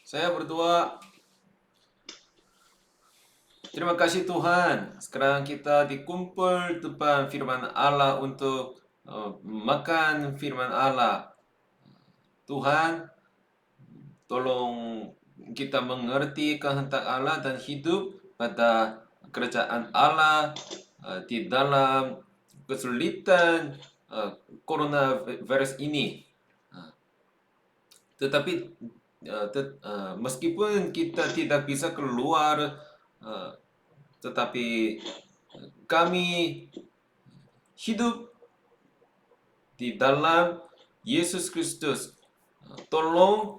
Saya berdoa, terima kasih Tuhan. Sekarang kita dikumpul depan firman Allah untuk makan firman Allah. Tuhan, tolong kita mengerti kehendak Allah dan hidup pada kerajaan Allah di dalam kesulitan coronavirus ini. Tetapi meskipun kita tidak bisa keluar, uh, tetapi kami hidup di dalam Yesus Kristus. Tolong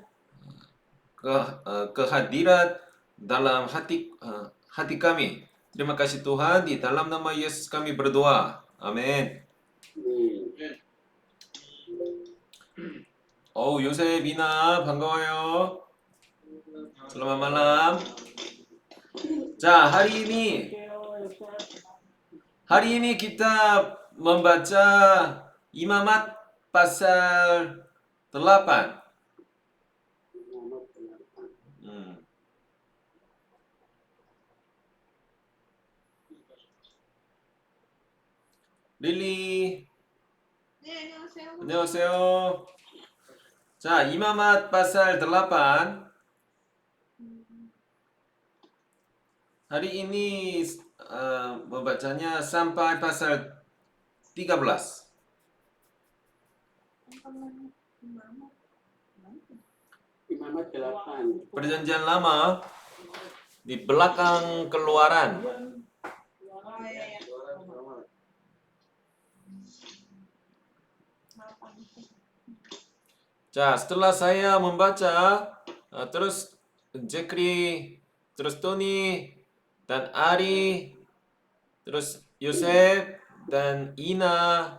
kehadiran dalam hati kami. Terima kasih Tuhan, di dalam nama Yesus kami berdoa. Amin. 요셉, 미나, 반가워요. Selamat malam. 자, hari ini kita membaca Imamat pasal 8. 릴리. 네, 안녕하세요. 안녕하세요. 자, 이마맛 pasal 8. Hari ini membacanya sampai pasal 13. Imamat 8. Perjanjian lama di belakang Keluaran. Oh, iya, iya. 자, setelah saya membaca, terus Jekri, terus Tony, dan Ari, terus Yosef, dan Ina,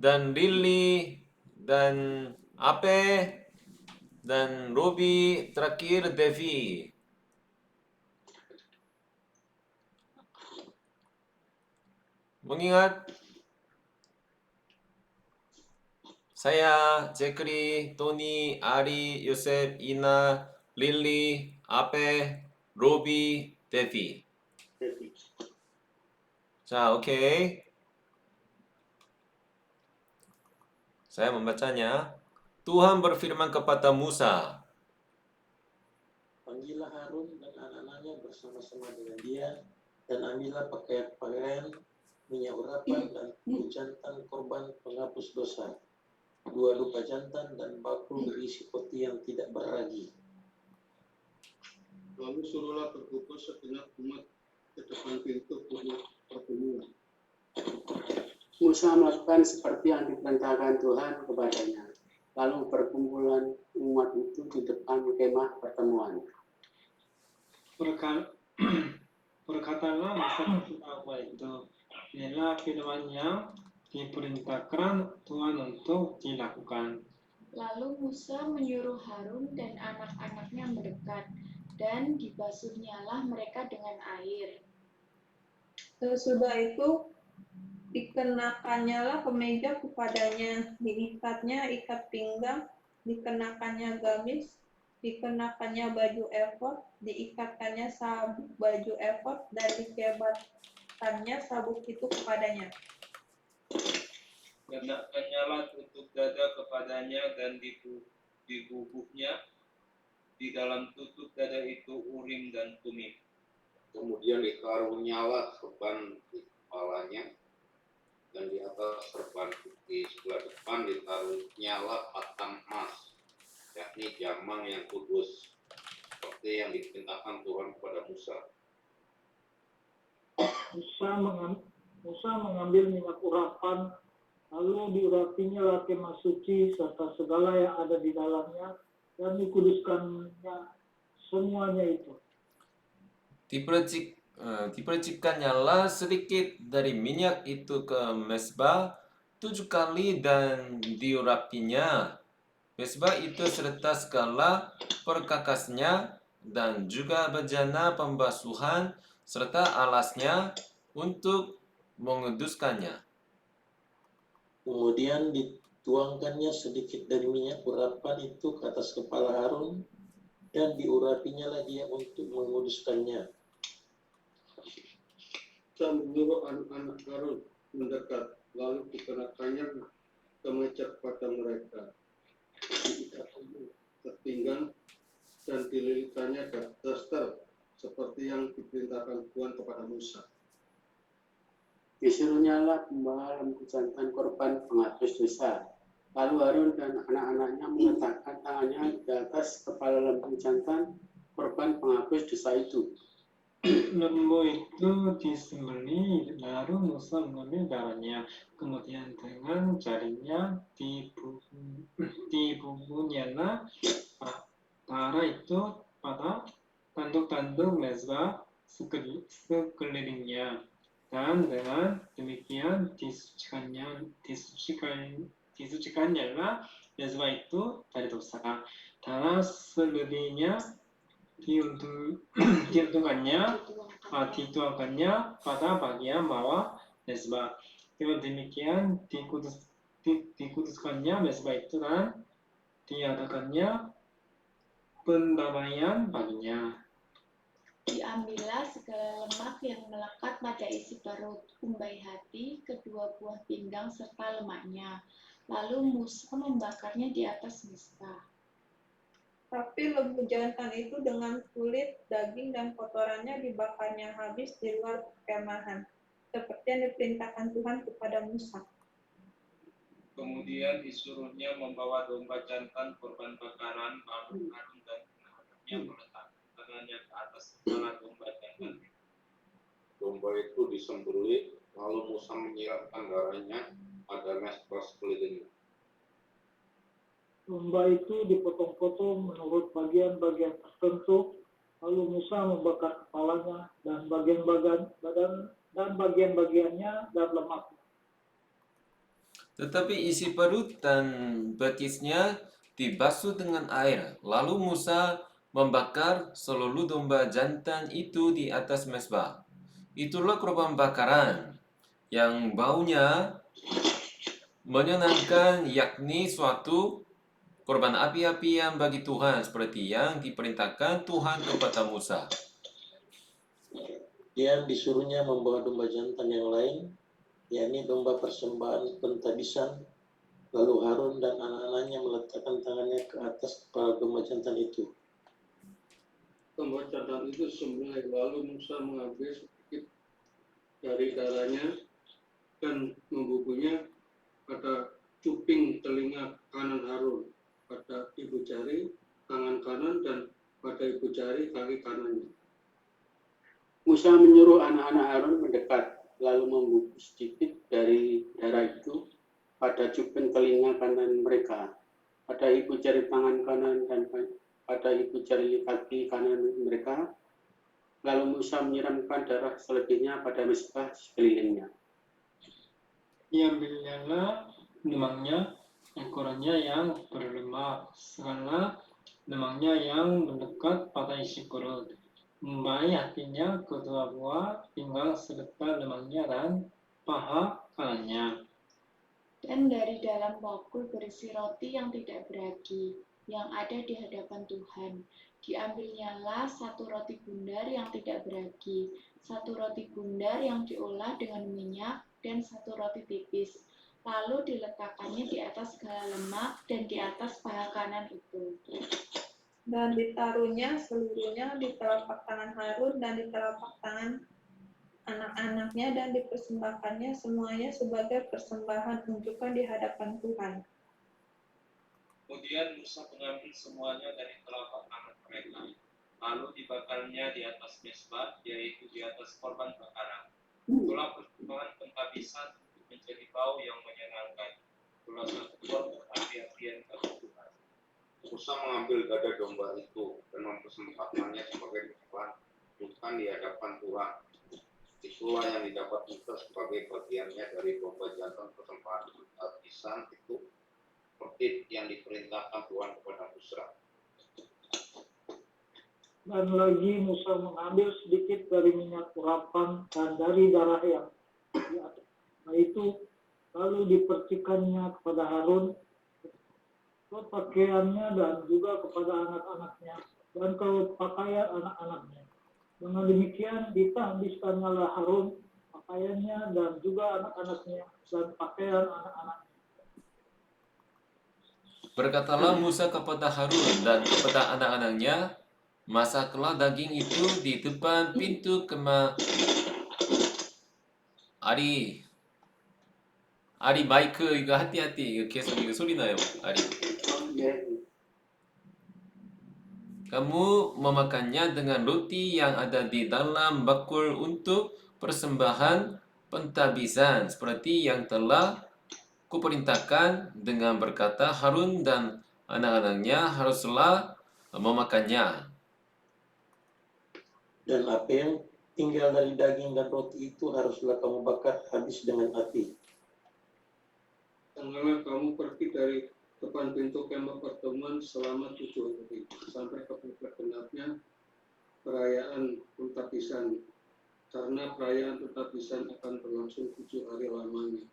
dan Lily, dan Ape, dan Robi, terakhir Devi. Mengingat saya, Jekri, Tony, Ari, Yosef, Ina, Lily, Ape, Robi, Devi. 자, oke. Saya membacanya. Tuhan berfirman kepada Musa, Panggillah Harun dan anak-anaknya bersama-sama dengan dia, dan ambillah pakaian minyak urapan dan jantan korban penghapus dosa, 2 dupa jantan dan bakul berisi roti yang tidak beragi. Lalu suruhlah berkumpul segenap umat ke depan pintu pertemuan. Musa melakukan seperti yang diperintahkan Tuhan kepadanya. Lalu perkumpulan umat itu di depan kemah pertemuan. Berkatalah Musa kepada itu, inilah firman yang diperintahkan Tuhan untuk dilakukan. Lalu Musa menyuruh Harun dan anak-anaknya mendekat, dan dibasuhnyalah mereka dengan air. Sesudah itu dikenakannya kemeja kepadanya, diikatnya ikat pinggang, dikenakannya gamis, dikenakannya baju efod, diikatkannya sabuk baju efod, dan dikebatkannya sabuk itu kepadanya. Kenakannya tutup dada kepadanya dan di bubuknya, di dalam tutup dada itu urim dan tumim. Kemudian dikarunialah serban di kepalanya, dan di atas serban di sebelah depan ditaruhnyalah patang emas, yakni jamang yang kudus, seperti yang diperintahkan Tuhan kepada Musa. Musa mengambil minyak urapan, lalu diurapinya kemah suci serta segala yang ada di dalamnya, dan dikuduskannya semuanya itu. Dipercikkannya sedikit dari minyak itu ke mesbah 7 kali dan diurapinya. Mesbah itu serta segala perkakasnya dan juga bejana pembasuhan serta alasnya untuk menguduskannya. Kemudian dituangkannya sedikit dari minyak urapan itu ke atas kepala Harun dan diurapinya lah dia untuk menguduskannya. Musa menyuruh anak-anak Harun mendekat, lalu dikenakannya kemeja pada mereka, diikatnya ke pinggang dan dililikannya daster seperti yang diperintahkan Tuhan kepada Musa. Disuruhnyalah pembawa lembu jantan korban penghapus dosa. Lalu Harun dan anak-anaknya meletakkan tangannya di atas kepala lembu jantan korban penghapus dosa itu. Lembu itu disembelih, lalu Musa mengambil darahnya, kemudian dengan jarinya dibubunyalah darah itu pada tanduk-tanduk mezbah sekelilingnya, dan dengan demikian disucikannya lah mezbah itu dari dosa. Darah selebihnya dituangkannya pada bagian bawah mezbah. Dengan demikian dikuduskannya mezbah itu dan diadakannya pendamaian baginya. Diambillah segala lemak yang melekat pada isi perut, umbai hati, kedua buah pinggang serta lemaknya. Lalu Musa membakarnya di atas mezbah. Tapi lembu jantan itu dengan kulit, daging, dan kotorannya dibakarnya habis di luar perkemahan, seperti yang diperintahkan Tuhan kepada Musa. Kemudian disuruhnya membawa domba jantan korban bakaran, lalu Harun dan anak-anaknya meletakkan tangannya ke atas kepala domba jantan. Domba itu disembelih, lalu Musa menyiramkan darahnya pada mezbah sekelilingnya. Domba itu dipotong-potong menurut bagian-bagian tertentu, lalu Musa membakar kepalanya dan bagian-bagiannya dan lemaknya. Tetapi isi perut dan betisnya dibasuh dengan air. Lalu Musa membakar seluruh domba jantan itu di atas mezbah. Itulah korban bakaran yang baunya menyenangkan, yakni suatu korban api-apian bagi Tuhan, seperti yang diperintahkan Tuhan kepada Musa. Dia disuruhnya membawa domba jantan yang lain, yakni domba persembahan pentabisan. Lalu Harun dan anak-anaknya meletakkan tangannya ke atas kepala domba jantan itu. Domba jantan itu sembelih, lalu Musa mengambil sedikit dari darahnya dan membubuhnya pada cuping telinga kanan Harun, pada ibu jari tangan kanan, dan pada ibu jari kaki kanannya. Musa menyuruh anak-anak Harun mendekat, lalu membungkus sedikit dari darah itu pada cuping telinga kanan mereka, pada ibu jari tangan kanan, dan pada ibu jari kaki kanan mereka. Lalu Musa menyiramkan darah selebihnya pada mezbah sekelilingnya. Diambillah lemangnya, ekornya yang berlemak, segala lemangnya yang mendekat pada isi perut, umbai hatinya, kedua buah pinggang serta lemangnya dan paha kanannya. Dan dari dalam bakul berisi roti yang tidak beragi, yang ada di hadapan Tuhan, diambilnyalah satu roti bundar yang tidak beragi, satu roti bundar yang diolah dengan minyak, dan satu roti tipis. Lalu diletakkannya di atas segala lemak dan di atas paha kanan itu. Dan ditaruhnya seluruhnya di telapak tangan Harun dan di telapak tangan anak-anaknya, dan dipersembahkannya semuanya sebagai persembahan unjukan di hadapan Tuhan. Kemudian Musa mengambil semuanya dari telapak tangan mereka, lalu dibakarnya di atas mezbah, yaitu di atas korban bakaran. Itulah persembahan penghabisan untuk menjadi bau yang menyenangkan. Itulah satu korban api-apian bagi Tuhan. Musa mengambil dada domba itu dan mempersembahkannya sebagai persembahan unjukan di hadapan Tuhan. Itulah yang didapat Musa sebagai bagiannya dari domba jantan persembahan penghabisan itu, seperti yang diperintahkan Tuhan kepada Musa. Dan lagi Musa mengambil sedikit dari minyak urapan dan dari darah yang di atas itu, lalu dipercikannya kepada Harun, ke pakaiannya, dan juga kepada anak-anaknya, dan ke pakaian anak-anaknya. Dengan demikian ditahbiskannya Harun pakaiannya dan juga anak-anaknya dan pakaian anak-anaknya. Berkatalah Musa kepada Harun dan kepada anak-anaknya, masaklah daging itu di depan pintu kemah. 아리 마이크 이거 하띠 계속 이거 소리 나요. 아리. Kamu memakannya dengan roti yang ada di dalam bakul untuk persembahan pentabisan seperti yang telah kuperintahkan dengan berkata Harun dan anak-anaknya haruslah memakannya. Dan apa yang tinggal dari daging dan roti itu haruslah kamu bakar habis dengan api. Janganlah kamu pergi dari depan pintu kemah pertemuan selama 7 hari, sampai kepada genapnya perayaan pentabisan, karena perayaan pentabisan akan berlangsung 7 hari lamanya.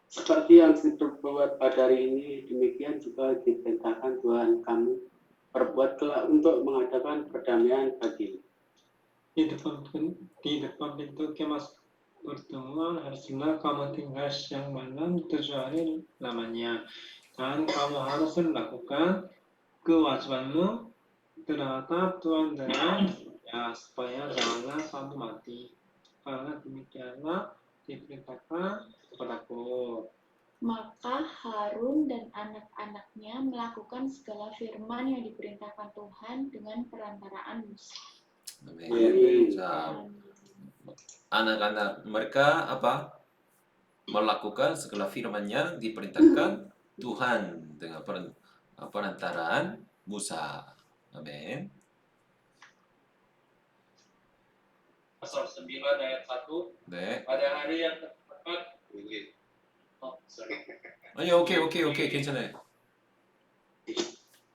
Seperti yang diperbuat pada hari ini, demikian juga diperintahkan Tuhan kamu perbuatlah untuk mengadakan perdamaian bagimu. Di depan pintu kemah pertemuan haruslah kamu tinggal siang malam 7 hari lamanya, dan kamu harus melakukan kewajibanmu terhadap Tuhan dengan ya, supaya janganlah kamu mati, karena demikianlah diperintahkan kepadaku. Maka Harun dan anak-anaknya melakukan segala firman yang diperintahkan Tuhan dengan perantaraan Musa. Amin. Anak-anak mereka melakukan segala firman-Nya diperintahkan Tuhan dengan perantaraan Musa. Amin. Pasal 9 ayat 1. 네. Pada hari yang keempat. 오케이, 괜찮아요.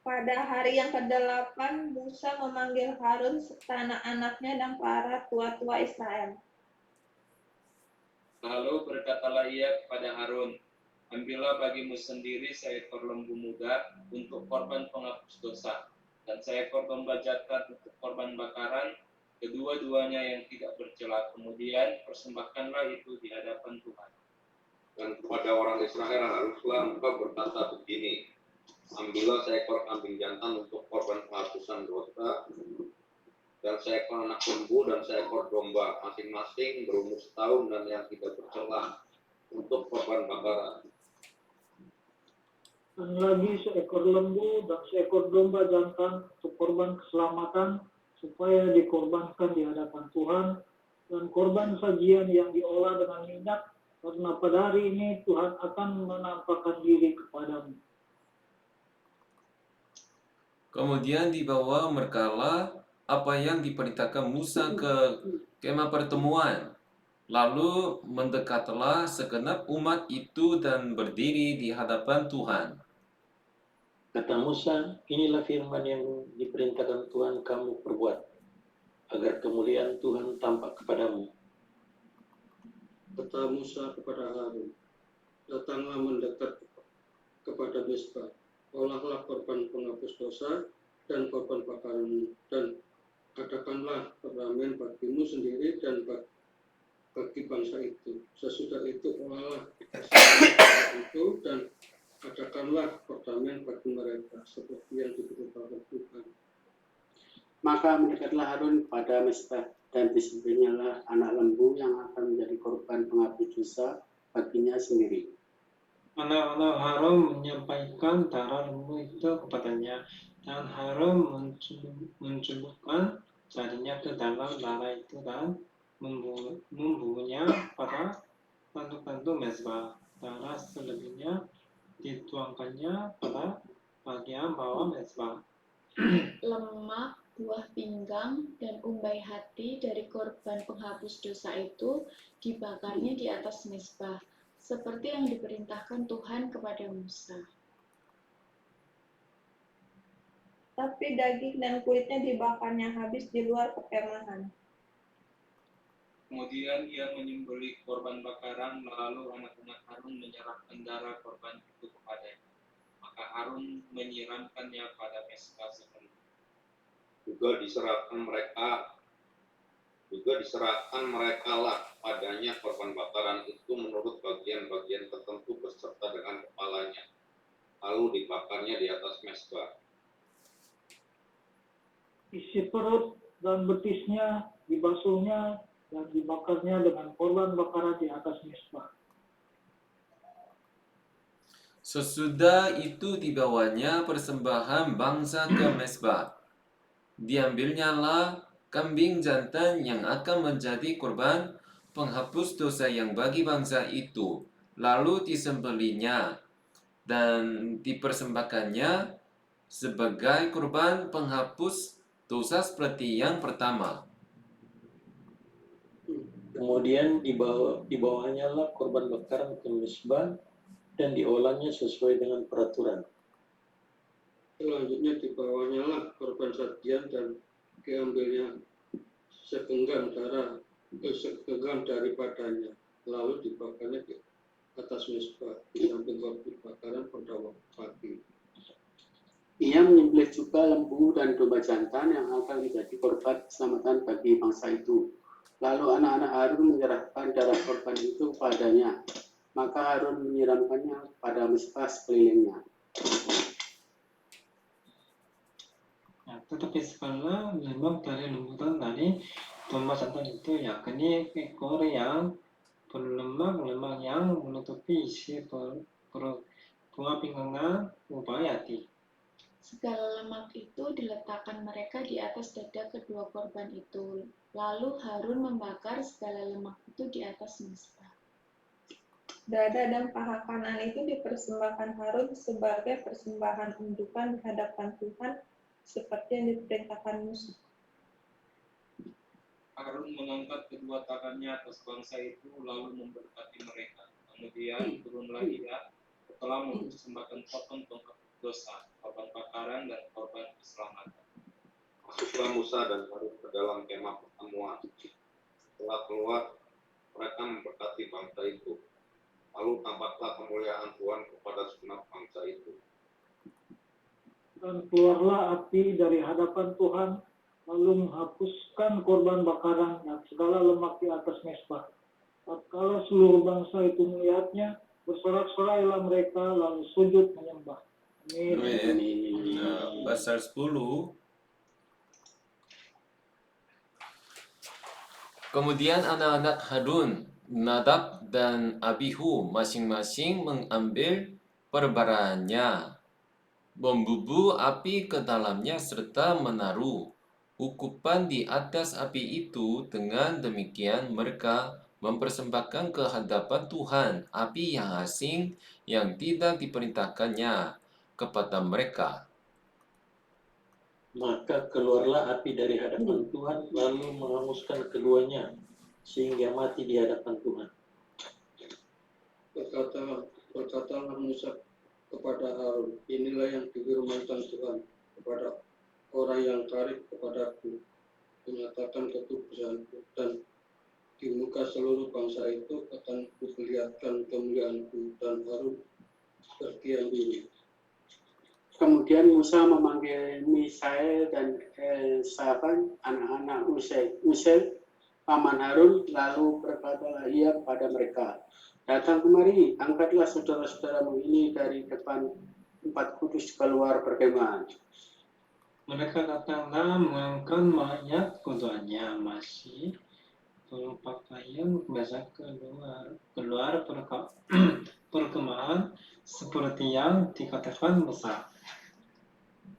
Pada hari yang ke-8, Musa memanggil Harun serta anak-anaknya dan para tua-tua Israel. Lalu berkatalah ia kepada Harun, ambillah bagimu sendiri seekor lembu muda untuk korban penghapus dosa, dan seekor domba jantan untuk korban bakaran, kedua-duanya yang tidak bercela. Kemudian persembahkanlah itu di hadapan Tuhan. Dan kepada orang Israel haruslah engkau berkata begini, ambillah seekor kambing jantan untuk korban penghapusan dosa, dan seekor anak lembu dan seekor domba, masing-masing berumur setahun dan yang tidak bercela, untuk korban bakaran. Dan lagi seekor lembu dan seekor domba jantan untuk korban keselamatan, supaya dikorbankan di hadapan Tuhan, dan korban sajian yang diolah dengan minyak, karena pada hari ini Tuhan akan menampakkan diri kepadamu. Kemudian dibawa merekalah apa yang diperintahkan Musa ke kemah pertemuan. Lalu mendekatlah segenap umat itu dan berdiri di hadapan Tuhan. Kata Musa, inilah firman yang diperintahkan Tuhan kamu perbuat, agar kemuliaan Tuhan tampak kepadamu. Kata Musa kepada Harun, datanglah mendekat kepada Mezbah, olahlah korban penghapus dosa dan korban bakaran, dan adakanlah perdamaian bagimu sendiri dan bagi bangsa itu. Sesudah itu olahlah itu dan adakanlah perdamaian bagi mereka seperti yang diberitakan Tuhan. Maka mendekatlah Harun pada Mezbah, dan disembelihnyalah anak lembu yang akan menjadi korban penghapus dosa baginya sendiri. Anak-anak Harun menyampaikan darah lembu itu kepadanya, dan Harun mencelupkan jarinya ke dalam darah itu dan membunuhnya pada tanduk-tanduk mezbah. Darah selebihnya dituangkannya pada bagian bawah mezbah. Lemak, buah pinggang, dan umbai hati dari korban penghapus dosa itu dibakarnya di atas mezbah, seperti yang diperintahkan Tuhan kepada Musa. Tapi daging dan kulitnya dibakarnya habis di luar perkemahan. Kemudian ia menyembelih korban bakaran, lalu anak-anak Harun menyerahkan darah korban itu kepadanya. Maka Harun menyiramkannya pada mezbah sekali. juga diserahkan mereka lah padanya korban bakaran itu menurut bagian-bagian tertentu beserta dengan kepalanya, lalu dibakarnya di atas mezbah. Isi perut dan betisnya dibasuhnya dan dibakarnya dengan korban bakaran di atas mezbah. Sesudah itu dibawanya persembahan bangsa ke mezbah. Diambilnyalah kambing jantan yang akan menjadi korban penghapus dosa yang bagi bangsa itu, lalu disembelihnya dan dipersembahkannya sebagai korban penghapus dosa seperti yang pertama. Kemudian dibawanya lah korban bakaran ke mezbah dan diolahnya sesuai dengan peraturan. Selanjutnya dibawanya lah korban sajian dan diambilnya segenggam daripadanya, lalu dibakarnya di atas mezbah di samping korban bakaran pada waktu pagi. Ia menyembelih juga lembu dan domba jantan yang akan menjadi korban keselamatan bagi bangsa itu. Lalu anak-anak Harun menyerahkan darah korban itu kepadanya. Maka Harun menyiramkannya pada mezbah sekelilingnya. Nah, tetapi segala lemak dari lembutan dari domba jantan itu yakni ekor yang berlemak-lemak yang menutupi isi buah pinggangan ubayati. Segala lemak itu diletakkan mereka di atas dada kedua korban itu. Lalu Harun membakar segala lemak itu di atas mezbah. Dada dan paha kanan itu dipersembahkan Harun sebagai persembahan unjukan di hadapan Tuhan, seperti yang diperintahkan Musa. Harun mengangkat kedua tangannya atas bangsa itu lalu memberkati mereka. Kemudian turunlah ia setelah mempersembahkan potong penghapus dosa, korban bakaran dan korban keselamatan. Masuklah Musa dan Harun ke dalam kemah pertemuan. Setelah keluar, mereka memberkati bangsa itu. Lalu tampaklah kemuliaan Tuhan kepada segenap bangsa itu. Dan keluarlah api dari hadapan Tuhan, lalu menghapuskan korban bakaran dan segala lemak di atas mezbah. Tatkala seluruh bangsa itu melihatnya, bersorak-sorailah mereka, lalu sujud menyembah. Amin. Amin. Nah, pasal 10. Kemudian anak-anak Harun, Nadab dan Abihu masing-masing mengambil perbarannya, membubuh api ke dalamnya serta menaruh ukupan di atas api itu. Dengan demikian mereka mempersembahkan ke hadapan Tuhan api yang asing yang tidak diperintahkannya kepada mereka. Maka keluarlah api dari hadapan Tuhan lalu menghanguskan keduanya sehingga mati di hadapan Tuhan. Berkatalah Musa kepada Harun, inilah yang difirmankan Tuhan kepada orang yang karib kepadaku, menyatakan ketuduhanku, dan di muka seluruh bangsa itu akan kuperlihatkan kemuliaanku, dan Harun berdiam diri. Kemudian Musa memanggil Misael dan Elsafan, anak-anak Uziel, paman Harun, lalu berkatalah ia kepada mereka, datang kemari, angkatlah saudara-saudaramu ini dari depan tempat kudus keluar perkemahan. Mereka datanglah mengangkat mayat keduanya masih berpakaian basah keluar perkemahan seperti yang dikatakan Musa.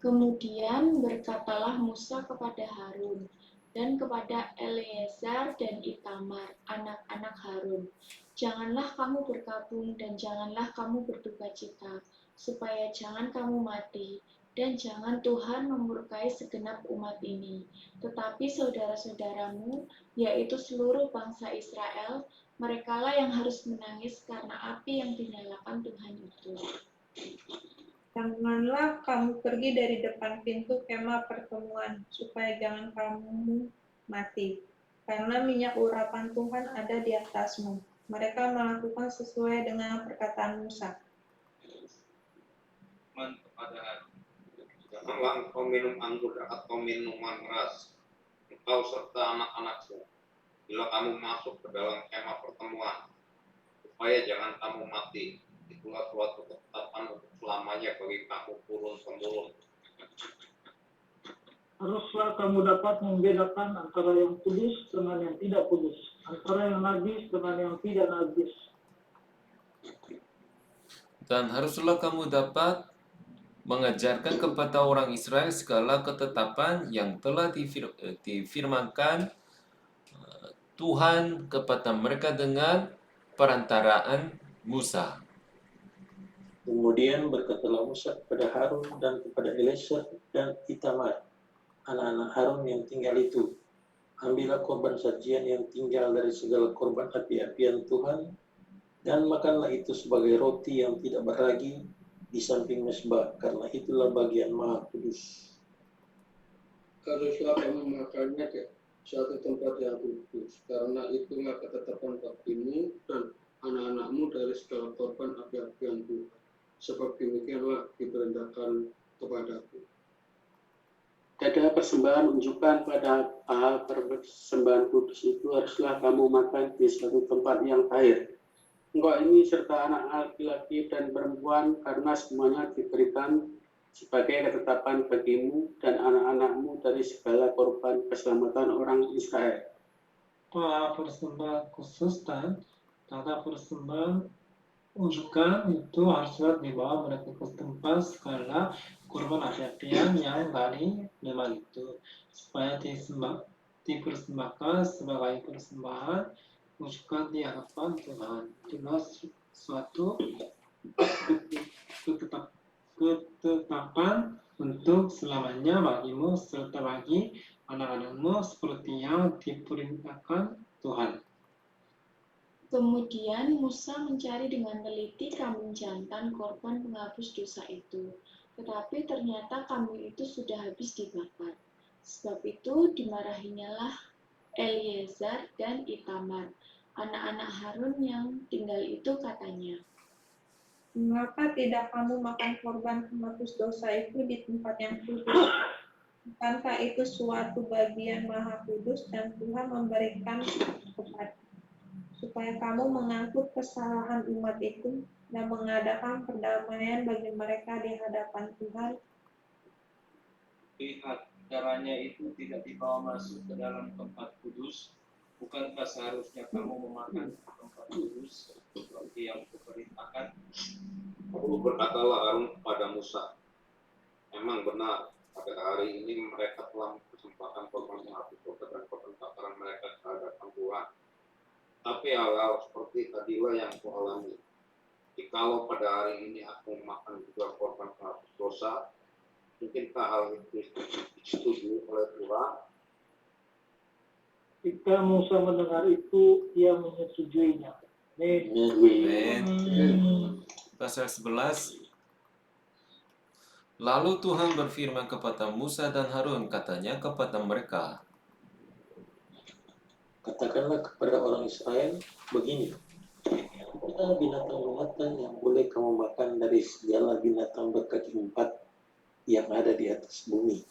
Kemudian berkatalah Musa kepada Harun dan kepada Eleazar dan Itamar, anak-anak Harun, janganlah kamu berkabung dan janganlah kamu berduka cita, supaya jangan kamu mati, dan jangan Tuhan memurkai segenap umat ini. Tetapi saudara-saudaramu, yaitu seluruh bangsa Israel, merekalah yang harus menangis karena api yang dinyalakan Tuhan itu. Janganlah kamu pergi dari depan pintu kemah pertemuan, supaya jangan kamu mati. Karena minyak urapan Tuhan ada di atasmu. Mereka melakukan sesuai dengan perkataan Musa. Kepada Harun, Janganlah engkau minum anggur atau minuman keras, engkau serta anak-anakmu, bila kamu masuk ke dalam kemah pertemuan, supaya jangan kamu mati. Itulah suatu ketetapan untuk selamanya bagi kamu turun-temurun. Haruslah kamu dapat membedakan antara yang kudus dengan yang tidak kudus, antara yang najis dengan yang tidak najis. Dan haruslah kamu dapat mengajarkan kepada orang Israel segala ketetapan yang telah difirmankan Tuhan kepada mereka dengan perantaraan Musa. Kemudian berkatalah Musa kepada Harun dan kepada Eleazar dan Itamar, anak-anak Harun yang tinggal itu, ambillah korban sajian yang tinggal dari segala korban api-apian Tuhan, dan makanlah itu sebagai roti yang tidak beragi di samping mezbah, karena itulah bagian maha kudus. Haruslah kamu makannya di suatu tempat yang kudus, karena itulah ketetapan bagimu dan anak-anakmu dari segala korban api-apian Tuhan. Sebab demikianlah diperintahkan kepadaku. Dada persembahan unjukan pada persembahan kudus itu haruslah kamu makan di suatu tempat yang tahir. Engkau ini serta anak laki-laki dan perempuan, karena semuanya diberikan sebagai ketetapan bagimu dan anak-anakmu dari segala korban keselamatan orang Israel. Para persembahan khusus dan tata persembahan unjukan itu haruslah dibawa mereka ke tempat segala korban api-apian yang dari memang itu, supaya dipersembahkan sebagai persembahan unjukan di hadapan Tuhan. Itulah suatu ketetapan untuk selamanya bagimu serta bagi anak-anakmu, seperti yang diperintahkan Tuhan. Kemudian Musa mencari dengan teliti kambing jantan korban penghapus dosa itu. Tetapi ternyata kambing itu sudah habis dibakar. Sebab itu dimarahinyalah Eleazar dan Itamar, anak-anak Harun yang tinggal itu, katanya, Mengapa tidak kamu makan korban penghapus dosa itu di tempat yang kudus? Bukankah itu suatu bagian maha kudus dan Tuhan memberikan kepada supaya kamu mengangkut kesalahan umat itu dan mengadakan perdamaian bagi mereka di hadapan Tuhan? Lihat, darahnya itu tidak dibawa masuk ke dalam tempat kudus. Bukankah seharusnya kamu memakan tempat kudus seperti yang kuperintahkan? Lalu berkatalah Harun kepada Musa, memang benar, pada hari ini mereka telah mempersembahkan korban penghapus dosa dan korban bakaran mereka ke hadapan Tuhan. Tapi hal-hal seperti tadilah yang kualami. Jikalau pada hari ini aku makan juga korban penghapus dosa, mungkinkah hal itu disetujui oleh Tuhan? Ketika Musa mendengar itu, ia menyetujuinya. Amin. Pasal 11. Lalu Tuhan berfirman kepada Musa dan Harun, katanya kepada mereka, Katakanlah kepada orang Israel begini, ada binatang-binatang yang boleh kamu makan dari segala binatang berkaki empat yang ada di atas bumi.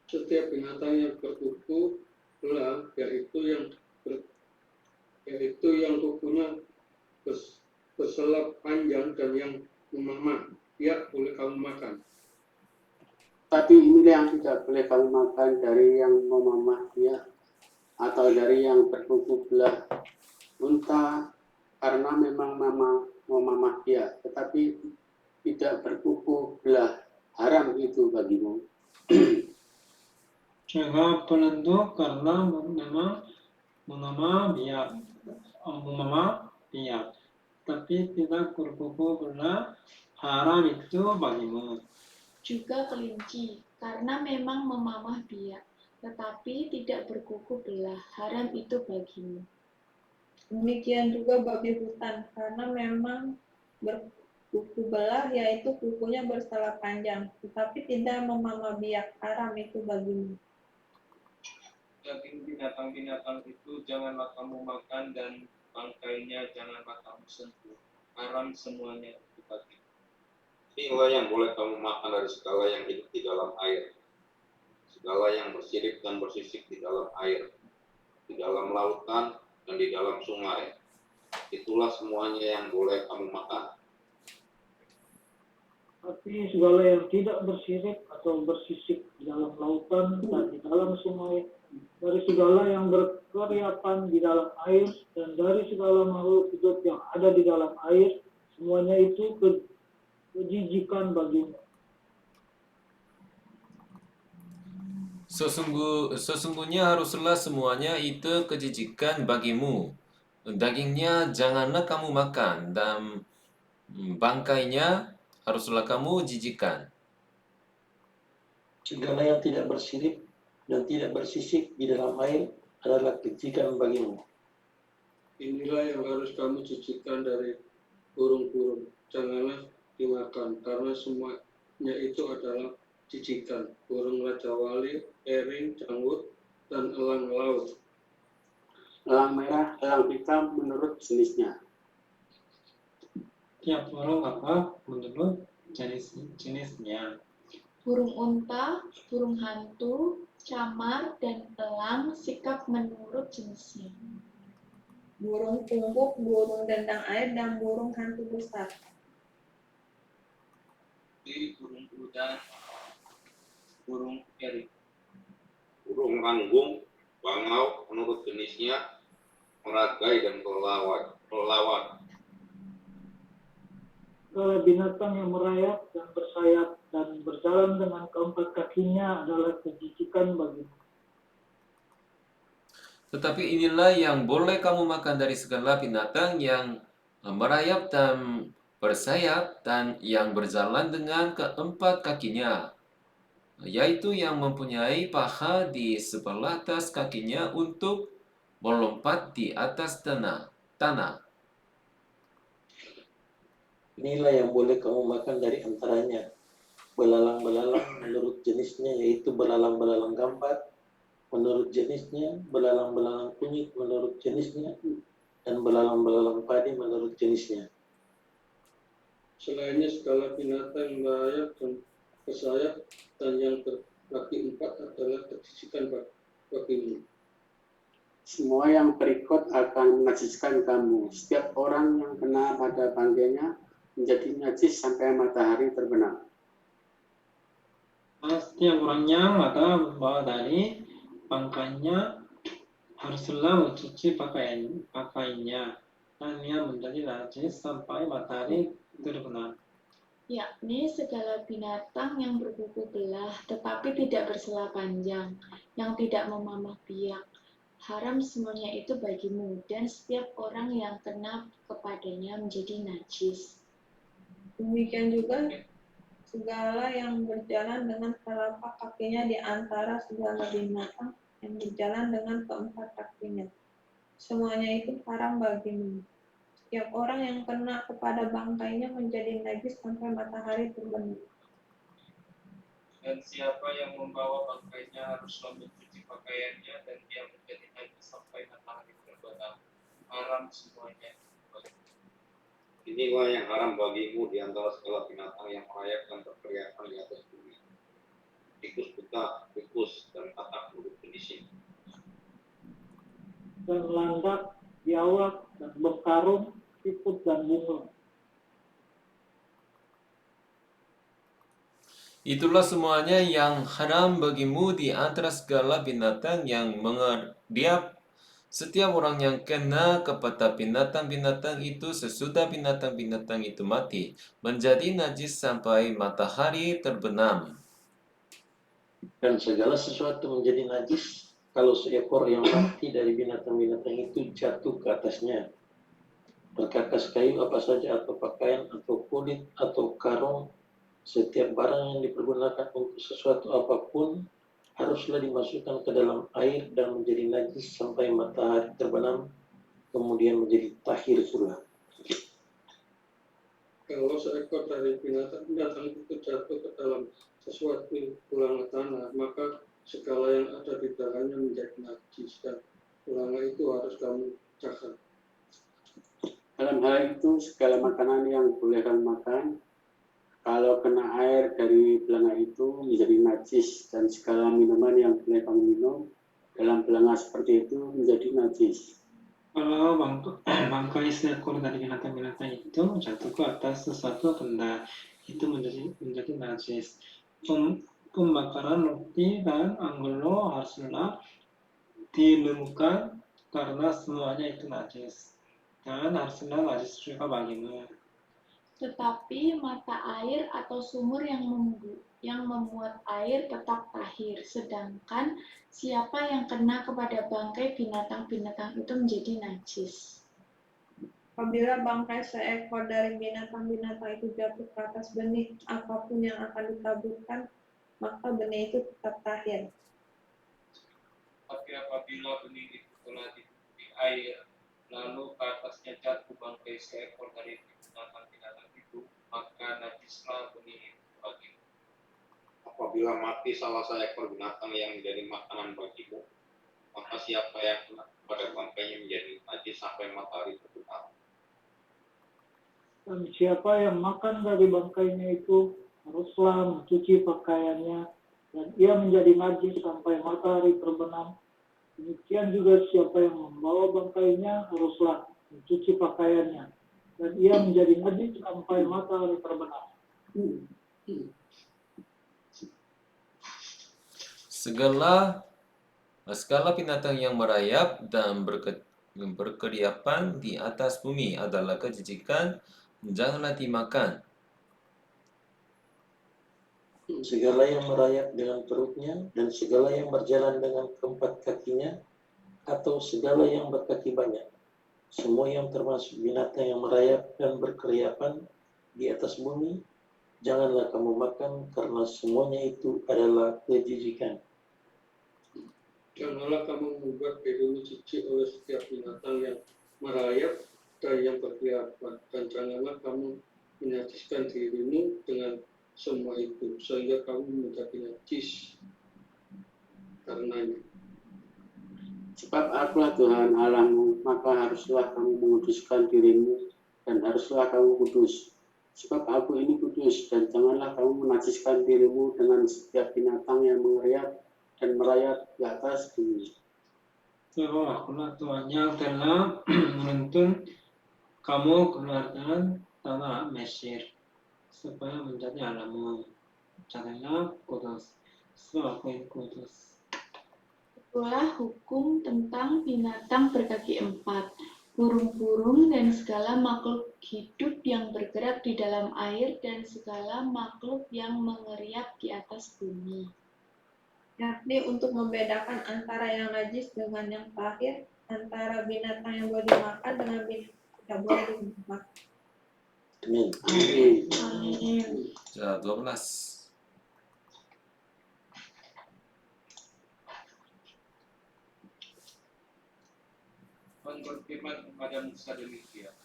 Setiap binatang yang berkuku belah, yaitu yang kukunya berselap panjang dan yang memamah, ya boleh kamu makan. Tapi inilah yang tidak boleh kamu makan, dari yang memamah dia atau dari yang berkuku belah unta, karena memang memamah dia, tetapi tidak berkuku belah, haram itu bagimu. Juga pelenduk karena memang memamah biak, tapi tidak berkuku belah, haram itu bagimu. juga kelinci, karena memang memamah biak, tetapi tidak berkuku belah, haram itu bagimu. Demikian juga babi hutan, karena memang berkuku belah, yaitu kukunya berselap panjang, tetapi tidak memamah biak, haram itu bagimu. Daging binatang-binatang itu janganlah kamu makan, dan bangkainya janganlah kamu sentuh. Haram semuanya itu bagimu. Inilah yang boleh kamu makan dari segala yang hidup di dalam air, segala yang bersirip dan bersisik di dalam air, di dalam lautan dan di dalam sungai. Itulah semuanya yang boleh kamu makan. Tapi segala yang tidak bersirip atau bersisik di dalam lautan dan di dalam sungai, dari segala yang berkeriapan di dalam air, dan dari segala makhluk hidup yang ada di dalam air, semuanya itu kejijikan bagimu. Sesungguhnya haruslah semuanya itu kejijikan bagimu. Dagingnya janganlah kamu makan, dan bangkainya haruslah kamu jijikan. Segala yang tidak bersirip dan tidak bersisik di dalam air adalah kejijikan bagimu. Inilah yang harus kamu cicikan dari burung-burung. Janganlah dimakan, karena semuanya itu adalah cicikan. Burung raja wali, ering, janggut, dan elang laut. Elang merah, elang hitam menurut jenisnya. Tiap burung menurut jenisnya. Burung unta, burung hantu, camar, dan elang sikap menurut jenisnya. Burung kumbuk, burung dendang air, dan burung hantu besar. Di burung udan, burung eri. Burung ranggung, bangau menurut jenisnya, meragai dan kelelawar. Segala binatang yang merayap dan bersayap dan berjalan dengan keempat kakinya adalah kejijikan bagimu. Tetapi inilah yang boleh kamu makan dari segala binatang yang merayap dan bersayap dan yang berjalan dengan keempat kakinya, yaitu yang mempunyai paha di sebelah atas kakinya untuk melompat di atas tanah. Inilah yang boleh kamu makan dari antaranya. Belalang-belalang menurut jenisnya, yaitu belalang-belalang gambar menurut jenisnya, belalang-belalang kunyit menurut jenisnya, dan belalang-belalang padi menurut jenisnya. Selainnya segala binatang yang merayap dan bersayap dan yang berkaki empat adalah kejijikan bagimu. Semua yang berikut akan menajiskan kamu. Setiap orang yang kena pada bangkainya menjadi najis sampai matahari terbenam. Setiap orang yang mata membawa dari bangkainya haruslah mencuci pakaiannya, dan ia menjadi najis sampai matahari terbenam. Yakni segala binatang yang berkuku belah tetapi tidak bersela panjang, yang tidak memamah biak. Haram semuanya itu bagimu, dan setiap orang yang kena kepadanya menjadi najis. Demikian juga segala yang berjalan dengan telapak kakinya di antara segala binatang yang berjalan dengan keempat kakinya. Semuanya itu haram bagimu. Setiap orang yang kena kepada bangkainya menjadi najis sampai matahari terbenam. Dan siapa yang membawa bangkainya haruslah mencuci pakaiannya, dan dia menjadi najis sampai matahari terbenam. Haram semuanya. Inilah yang haram bagimu di antara segala binatang yang merayap dan berkeriapan di atas bumi. Tikus buta, tikus, dan katak menurut jenisnya. Dan landak, biawak, dan berkarung, siput, dan bunglon. Itulah semuanya yang haram bagimu di antara segala binatang yang mengeriap. Setiap orang yang kena kepada binatang-binatang itu sesudah binatang-binatang itu mati, menjadi najis sampai matahari terbenam. Dan segala sesuatu menjadi najis kalau seekor yang mati dari binatang-binatang itu jatuh ke atasnya. Berkakas kayu apa saja, atau pakaian, atau kulit, atau karung, setiap barang yang dipergunakan untuk sesuatu apapun haruslah dimasukkan ke dalam air dan menjadi najis sampai matahari terbenam, kemudian menjadi tahir pula. Kalau seekor dari binatang itu jatuh ke dalam sesuatu tulang tanah, maka segala yang ada di dalamnya menjadi najis, dan tulangnya itu harus kamu cakar. Dalam hal itu, segala makanan yang boleh kamu makan, kalau air dari belanga itu menjadi najis, dan segala minuman yang boleh kamu minum dalam belanga seperti itu menjadi najis. Kalau bangkai seekor dari binatang-binatang itu jatuh ke atas sesuatu benda, itu menjadi najis. Pembakaran roti dan anggolo haruslah dilakukan karena semuanya itu najis. Dan haruslah najis juga bagimu. Tetapi mata air atau sumur yang memuat air tetap tahir, sedangkan siapa yang kena kepada bangkai binatang-binatang itu menjadi najis. Apabila bangkai seekor dari binatang-binatang itu jatuh ke atas benih apapun yang akan ditaburkan, maka benih itu tetap tahir. Tapi apabila benih itu telah ditutupi air, lalu ke atasnya jatuh bangkai seekor dari binatang-binatang itu, maka najislah benih itu bagimu. Apabila mati salah seekor binatang yang menjadi makanan bagimu, maka siapa yang kena pada bangkainya menjadi najis sampai matahari terbenam. Dan siapa yang makan dari bangkainya itu haruslah mencuci pakaiannya, dan ia menjadi najis sampai matahari terbenam. Demikian juga siapa yang membawa bangkainya haruslah mencuci pakaiannya, dan ia menjadi najis sampai matahari terbenam. Segala binatang yang merayap dan berkeriapan di atas bumi adalah kejijikan, janganlah dimakan. Segala yang merayap dengan perutnya dan segala yang berjalan dengan keempat kakinya atau segala yang berkaki banyak, semua yang termasuk binatang yang merayap dan berkeriapan di atas bumi, janganlah kamu makan karena semuanya itu adalah kejijikan. Janganlah kamu membuat dirimu jijik oleh setiap binatang yang merayap dan yang berkeliapan, dan janganlah kamu menajiskan dirimu dengan semua itu, sehingga kamu menjadi najis karenanya. Sebab akulah Tuhan Allahmu, maka haruslah kamu menguduskan dirimu, dan haruslah kamu kudus. Sebab aku ini kudus, dan janganlah kamu menajiskan dirimu dengan setiap binatang yang mengerayap dan merayap di atas bumi. Sebab akulah Tuhan yang telah menuntun kamu keluar dari tanah Mesir, supaya menjadi Allahmu. Janganlah kudus, sebab aku ini kudus. Itulah hukum tentang binatang berkaki empat, burung-burung dan segala makhluk hidup yang bergerak di dalam air dan segala makhluk yang mengeriap di atas bumi. Yakni untuk membedakan antara yang najis dengan yang tahir, antara binatang yang boleh dimakan dengan binatang yang tidak boleh dimakan. Amin. Amin. 12. Tuhan berfirman kepada Musa demikian.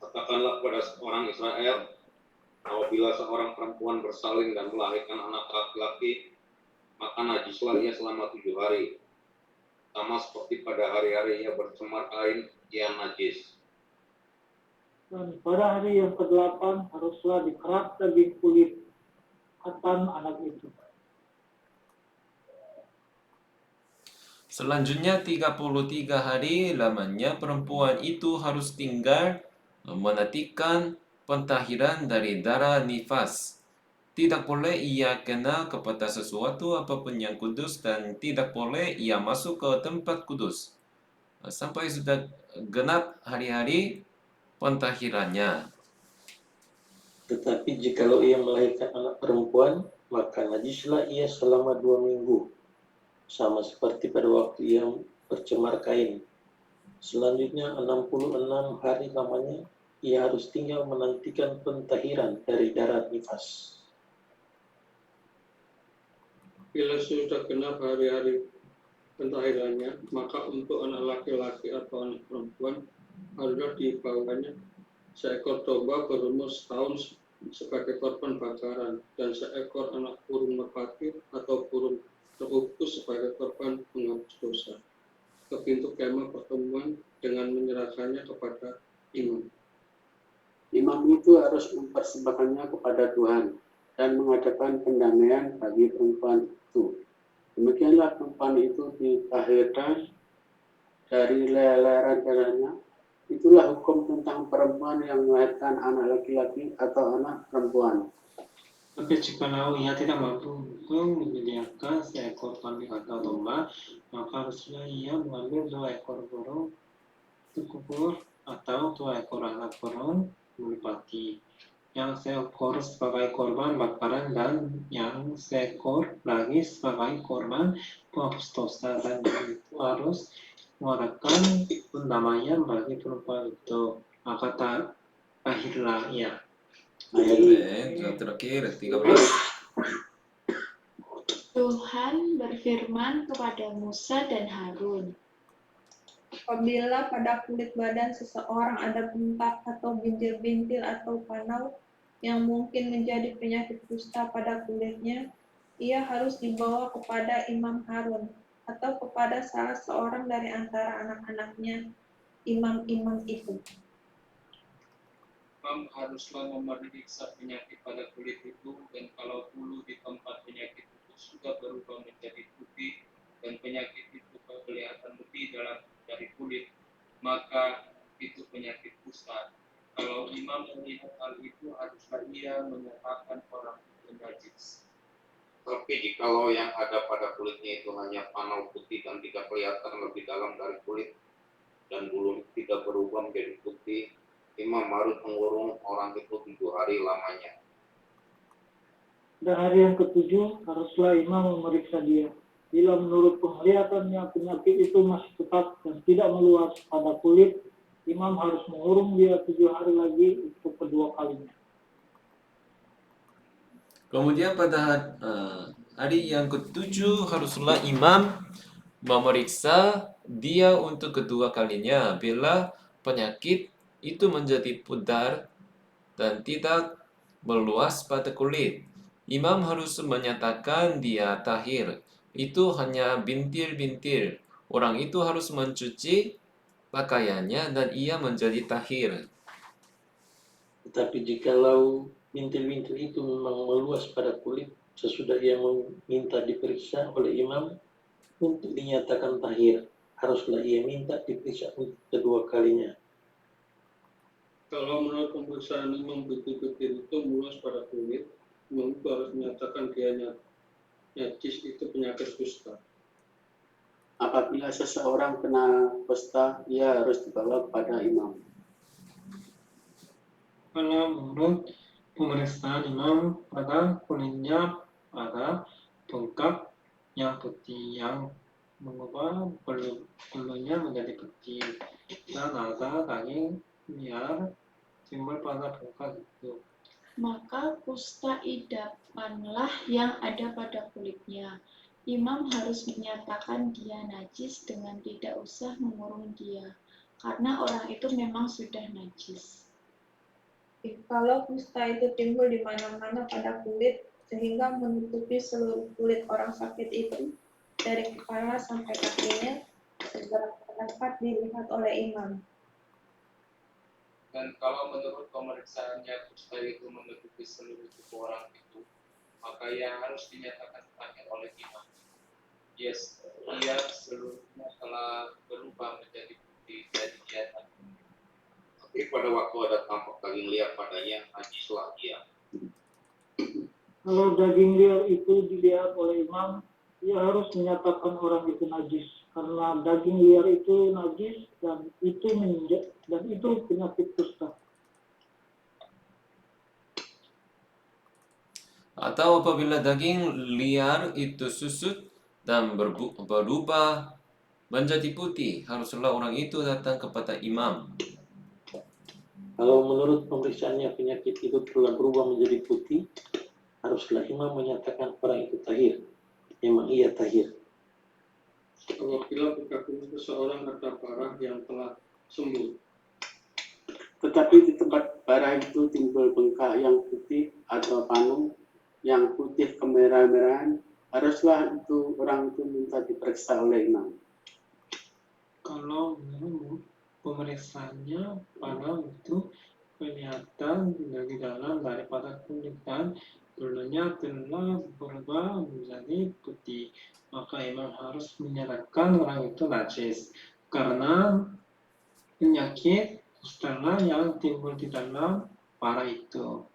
Katakanlah kepada orang Israel, apabila seorang perempuan bersalin dan melahirkan anak laki-laki, maka najislah ia selama 7 hari. Sama seperti pada hari-hari ia bercemar kain, ia najis. Dan pada hari yang ke-8 haruslah dikerat daging kulit katan anak itu. Selanjutnya 33 hari lamanya perempuan itu harus tinggal menantikan pentahiran dari darah nifas. Tidak boleh ia kena kepada sesuatu apapun yang kudus dan tidak boleh ia masuk ke tempat kudus sampai sudah genap hari-hari pentahirannya. Tetapi jikalau ia melahirkan anak perempuan, maka najislah ia selama 2 minggu, sama seperti pada waktu ia bercemar kain. Selanjutnya 66 hari lamanya ia harus tinggal menantikan pentahiran dari darah nifas. Bila sudah genap hari-hari pentahirannya, maka untuk anak laki-laki atau anak perempuan haruslah dibawanya seekor domba berumur setahun sebagai korban bakaran, dan seekor anak burung merpati atau burung terkukus sebagai korban penghapus dosa, ke pintu kemah pertemuan dengan menyerahkannya kepada imam. Imam itu harus mempersembahkannya kepada Tuhan, dan mengadakan pendamaian bagi perempuan itu. Demikianlah perempuan itu ditahirkan dari leleran darahnya. Itulah hukum tentang perempuan yang melahirkan anak laki-laki atau anak perempuan. Tapi jikalau ia tidak mampu untuk menyediakan seekor kambing atau domba, maka harusnya ia mengambil 2 ekor burung tekubur atau 2 ekor anak burung merpati, yang seekor sebagai korban bakaran dan yang seekor lagi sebagai korban penghapus dosa, dan itu harus mengadakan pendamaian bagi perempuan itu, maka tahirlah ia. Baik, yang terakhir 13. Tuhan berfirman kepada Musa dan Harun, Apabila pada kulit badan seseorang ada bengkak atau bintil-bintil atau panau yang mungkin menjadi penyakit kusta pada kulitnya, ia harus dibawa kepada Imam Harun atau kepada salah seorang dari antara anak-anaknya, imam-imam itu. Imam haruslah memeriksa penyakit pada kulit itu, dan kalau bulu di tempat penyakit itu sudah berubah menjadi putih dan penyakit itu kelihatan lebih dalam dari kulit, maka itu penyakit kusta. Kalau imam melihat hal itu, haruslah ia menyatakan orang itu najis. Tapi jikalau yang ada pada kulitnya itu hanya panau putih dan tidak kelihatan lebih dalam dari kulit, dan bulu tidak berubah menjadi putih, imam harus mengurung orang itu 7 hari lamanya. Dan hari yang ke-7 haruslah imam memeriksa dia. Bila menurut penglihatannya penyakit itu masih tetap dan tidak meluas pada kulit, imam harus mengurung dia 7 hari lagi untuk kedua kalinya. Kemudian pada hari yang ke-7 haruslah imam memeriksa dia untuk kedua kalinya bila penyakit itu menjadi pudar dan tidak meluas pada kulit. Imam harus menyatakan dia tahir. Itu hanya bintil-bintil. Orang itu harus mencuci pakaiannya dan ia menjadi tahir. Tetapi jikalau bintil-bintil itu memang meluas pada kulit, sesudah ia meminta diperiksa oleh imam untuk dinyatakan tahir, haruslah ia minta diperiksa untuk kedua kalinya. Kalau menurut pemeriksaan imam bintil-bintil itu meluas pada kulit, imam itu harus menyatakan dia najis, itu penyakit kusta. Apabila seseorang kena kusta, ia harus dibawa kepada imam. Kalau menurut pemeriksaan imam pada kulitnya ada bengkak yang putih yang mengubah bulunya menjadi putih, dan ada daging liar timbul pada bengkak itu, maka kusta idapanlah yang ada pada kulitnya. Imam harus menyatakan dia najis dengan tidak usah mengurung dia, karena orang itu memang sudah najis. Kalau kusta itu timbul di mana-mana pada kulit, sehingga menutupi seluruh kulit orang sakit itu, dari kepala sampai kakinya, segera dapat dilihat oleh imam. Dan kalau menurut pemeriksaannya kusta itu menutupi seluruh tubuh orang itu, maka ia harus dinyatakan tahir oleh imam. Yes, ia seluruhnya telah berubah menjadi putih dari dia. Tapi pada waktu ada tampak daging liar padanya, najislah ia. Kalau daging liar itu dilihat oleh imam, ia harus menyatakan orang itu najis, karena daging liar itu najis dan itu penyakit kusta. Atau apabila daging liar itu susut dan berubah menjadi putih, haruslah orang itu datang kepada imam. Kalau menurut pemeriksaannya penyakit itu telah berubah menjadi putih, haruslah imam menyatakan orang itu tahir. Memang ia tahir. Apabila bekas kulit seseorang ada parah yang telah sembuh, Tetapi di tempat parah itu timbul bengkak yang putih atau panu yang putih kemerah-merahan, haruslah itu orang itu minta diperiksa oleh imam. Kalau menurut pemeriksaannya pada itu kelihatan dari dalam daripada kulit dan bulunya telah berubah menjadi putih, maka imam harus menyatakan orang itu najis karena penyakit kusta yang timbul di dalam para itu.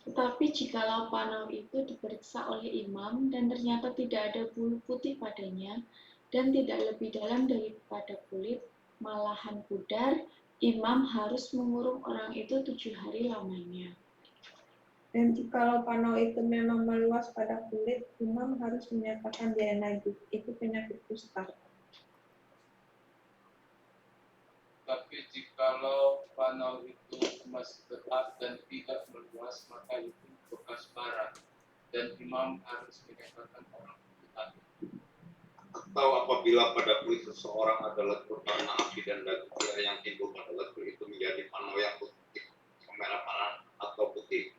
Tetapi jikalau panau itu diperiksa oleh imam dan ternyata tidak ada bulu putih padanya dan tidak lebih dalam daripada kulit, malahan pudar, imam harus mengurung orang itu 7 hari lamanya. Dan jikalau panau itu memang meluas pada kulit, imam harus menyatakan dia najis. Itu penyakit kusta. Tapi jikalau panau itu masih tetap dan tidak meluas, maka itu bekas bara, dan imam harus menyatakan orang itu tadi. Atau apabila pada kulit seseorang ada lentur karena api dan daging yang timbul pada lentur itu menjadi panau yang putih, kemerah atau putih.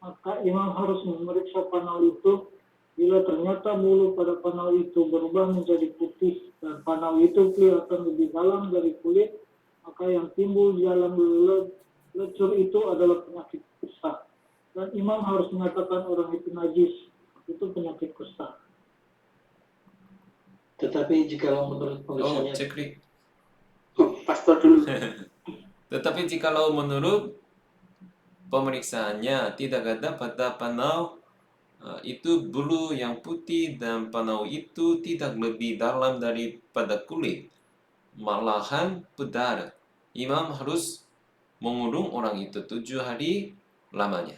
Maka imam harus memeriksa panau itu. Bila ternyata bulu pada panau itu berubah menjadi putih dan panau itu kelihatan lebih dalam dari kulit, maka yang timbul di dalam lecur itu adalah penyakit kusta. Dan imam harus menyatakan orang itu najis. Itu penyakit kusta. Tetapi jikalau menurut Oh, pemeriksaannya, ceklik. Pastor dulu. Tetapi jikalau menurut pemeriksaannya tidak ada pada panau itu bulu yang putih dan panau itu tidak lebih dalam daripada kulit, malahan pudar, imam harus mengurung orang itu 7 hari lamanya.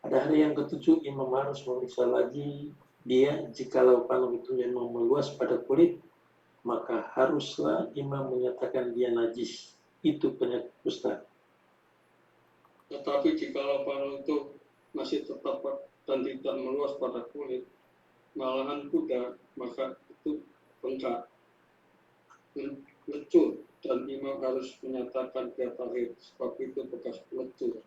pada hari yang ketujuh imam harus memeriksa lagi dia. Jikalau panau itu memang meluas pada kulit, maka haruslah imam menyatakan dia najis. Itu penyakit kusta. Tetapi jikalau panau itu masih tetap dan tidak meluas pada kulit, malahan pudar, maka itu bengkak, lecur, dan imam harus menyatakan dia tahir, sebab itu bekas lecur.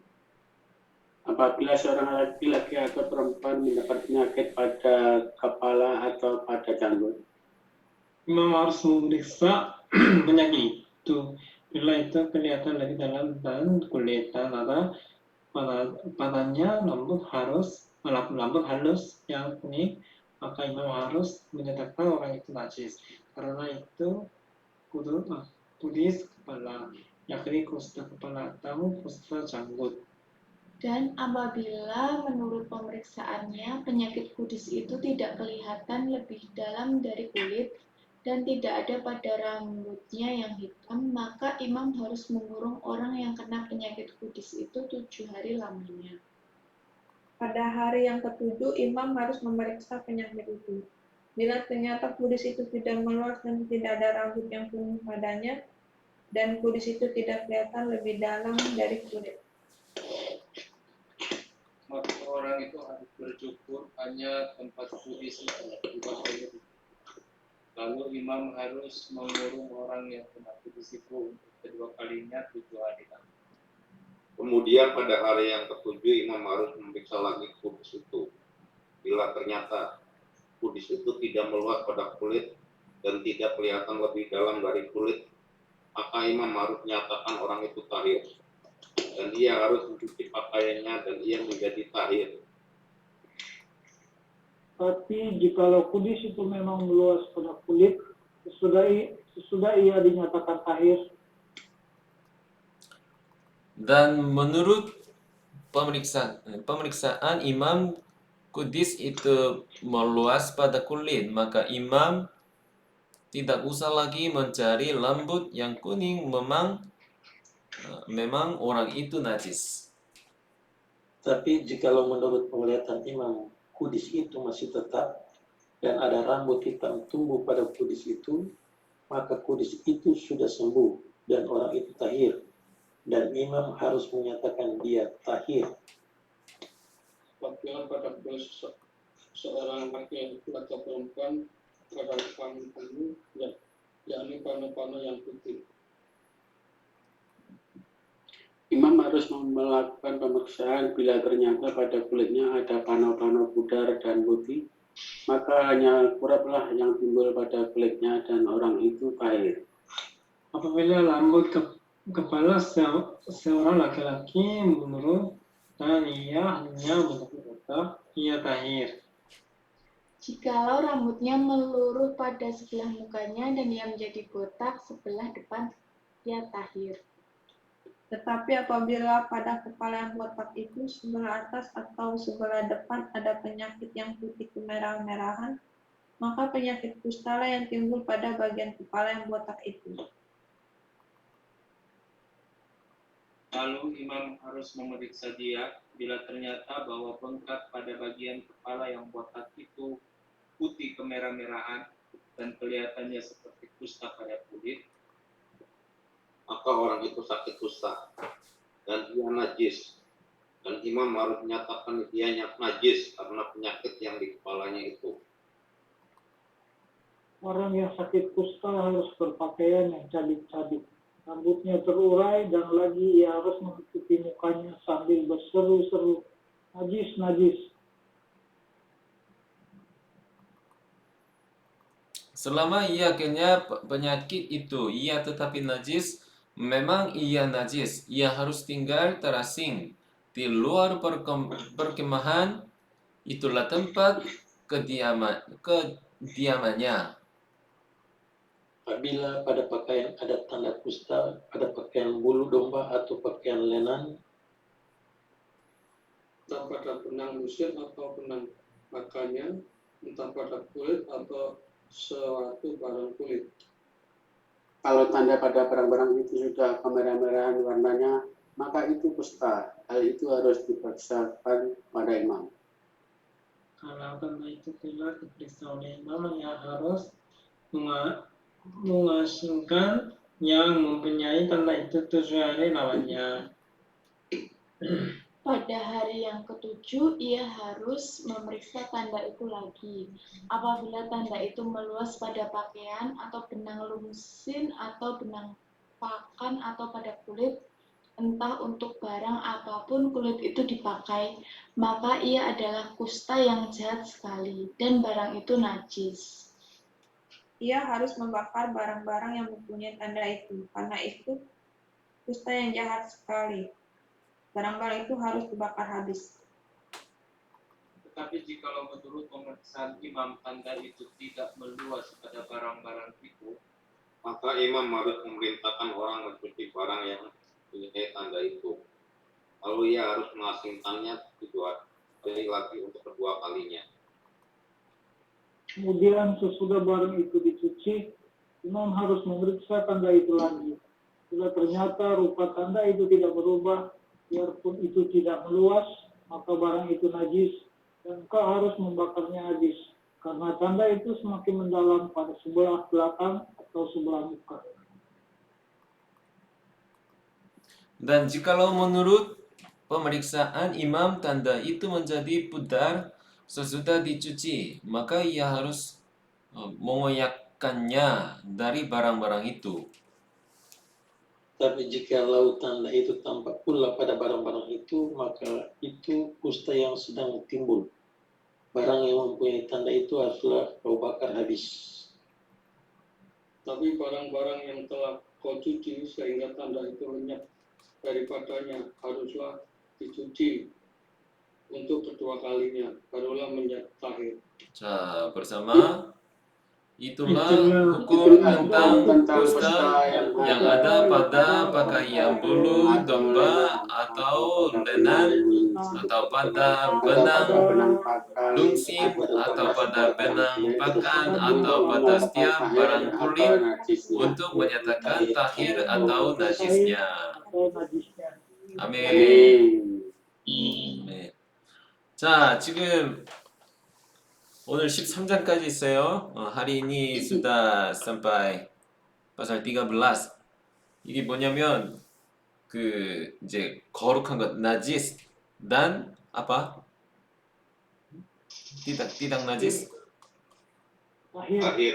Apabila seorang laki-laki atau perempuan mendapat penyakit pada kepala atau pada janggut, Imam harus memeriksa penyakit itu. Bila itu kelihatan lebih dalam dan kulit dan ada padanya rambut halus yang kuning, maka imam harus menyatakan orang itu najis karena itu kudis kepala, yakni kusta kepala atau kusta janggut. Dan apabila menurut pemeriksaannya penyakit kudis itu tidak kelihatan lebih dalam dari kulit dan tidak ada pada rambutnya yang hitam, maka imam harus mengurung orang yang kena penyakit kudis itu 7 hari lamanya. Pada hari yang ketujuh, imam harus memeriksa penyakit itu. Bila ternyata kudis itu tidak meluas dan tidak ada rambut yang kuning padanya, dan kudis itu tidak kelihatan lebih dalam dari kulit, Maka orang itu harus bercukur hanya tempat kudis itu, bukan saja. Lalu imam harus mengurung orang yang kena kudis itu untuk kedua kalinya 7 hari. Kemudian pada hari yang ketujuh imam harus memeriksa lagi kudis itu. Bila ternyata kudis itu tidak meluas pada kulit dan tidak kelihatan lebih dalam dari kulit, maka imam harus menyatakan orang itu tahir. Dan ia harus mencuci pakaiannya dan ia menjadi tahir. Tapi jikalau kudis itu memang meluas pada kulit, sesudah ia dinyatakan tahir, Dan menurut pemeriksaan imam, kudis itu meluas pada kulit, maka imam tidak usah lagi mencari rambut yang kuning, memang orang itu najis. Tapi jikalau menurut penglihatan imam kudis itu masih tetap dan ada rambut hitam tumbuh pada kudis itu, maka kudis itu sudah sembuh dan orang itu tahir, dan imam harus menyatakan dia tahir. Apabila pada kulit seorang laki-laki atau perempuan pada panau, yakni panau-panau yang putih, imam harus melakukan pemeriksaan. Bila ternyata pada kulitnya ada panau-panau pudar dan putih, maka hanya kuraplah yang timbul pada kulitnya dan orang itu tahir. Apabila rambut kepala seorang laki-laki menurut dan ia hanya bentuk botak, ia tahir. Jikalau rambutnya meluruh pada sebelah mukanya dan ia menjadi botak sebelah depan, ia tahir. Tetapi apabila pada kepala yang botak itu sebelah atas atau sebelah depan ada penyakit yang putih kemerah-merahan, maka penyakit kusta lah yang timbul pada bagian kepala yang botak itu. Lalu imam harus memeriksa dia. Bila ternyata bahwa bengkak pada bagian kepala yang botak itu putih kemerah-merahan dan kelihatannya seperti kusta pada kulit, maka orang itu sakit kusta dan ia najis, dan imam harus menyatakan dia najis karena penyakit yang di kepalanya itu. Orang yang sakit kusta harus berpakaian yang cadip-cadip. Rambutnya terurai dan lagi ia harus menutupi mukanya sambil berseru-seru, najis, najis. Selama ia kena penyakit itu, ia tetapi najis, memang ia najis. Ia harus tinggal terasing di luar perkemahan, itulah tempat kediamannya. Apabila pada pakaian ada tanda kusta, ada pakaian bulu domba atau pakaian lenan, entah pada benang lusin atau benang makannya, entah pada kulit atau suatu barang kulit. Kalau tanda pada barang-barang itu sudah kemerah-merahan warnanya, maka itu kusta. Hal itu harus diperiksakan pada imam. Kalau tanda itu telah diperiksa oleh imam, ia harus mengasingkan yang mempunyai tanda itu 7 hari lawannya. Pada hari yang ke-7, ia harus memeriksa tanda itu lagi. Apabila tanda itu meluas pada pakaian atau benang lusin atau benang pakan atau pada kulit, entah untuk barang apapun kulit itu dipakai, maka ia adalah kusta yang jahat sekali, dan barang itu najis. Ia harus membakar barang-barang yang mempunyai tanda itu, karena itu kusta yang jahat sekali. Barang-barang itu harus dibakar habis. Tetapi jikalau menurut pemeriksaan imam tanda itu tidak meluas pada barang-barang itu, Maka imam harus memerintahkan orang mencuci barang yang mempunyai tanda itu. Lalu ia harus mengasingkannya 7 hari lagi untuk kedua kalinya. Kemudian sesudah barang itu dicuci, imam harus memeriksa tanda itu lagi. Bila ternyata rupa tanda itu tidak berubah, biarpun itu tidak meluas, maka barang itu najis, dan kau harus membakarnya habis, karena tanda itu semakin mendalam pada sebelah belakang atau sebelah muka. Dan jikalau menurut pemeriksaan imam tanda itu menjadi pudar sesudah dicuci, maka ia harus mengoyakkannya dari barang-barang itu. tapi jika tanda itu tampak pula pada barang-barang itu, maka itu kusta yang sedang timbul. Barang yang mempunyai tanda itu haruslah kau bakar habis. Tapi barang-barang yang telah kau cuci sehingga tanda itu lenyap daripadanya haruslah dicuci untuk kedua kalinya, barulah menjadi tahir. Bersama itulah hukum tentang kusta yang ada pada pakaian bulu domba atau lenan, atau pada benang lusin, atau pada benang pakan, atau pada setiap barang kulit untuk menyatakan tahir atau najisnya. 아멘. 네. 자, 지금 오늘 13장까지 있어요. Hari ini sudah sampai pasal 13. 이게 뭐냐면 그 이제 거룩한 것 najis dan apa? tidak najis. Tahir.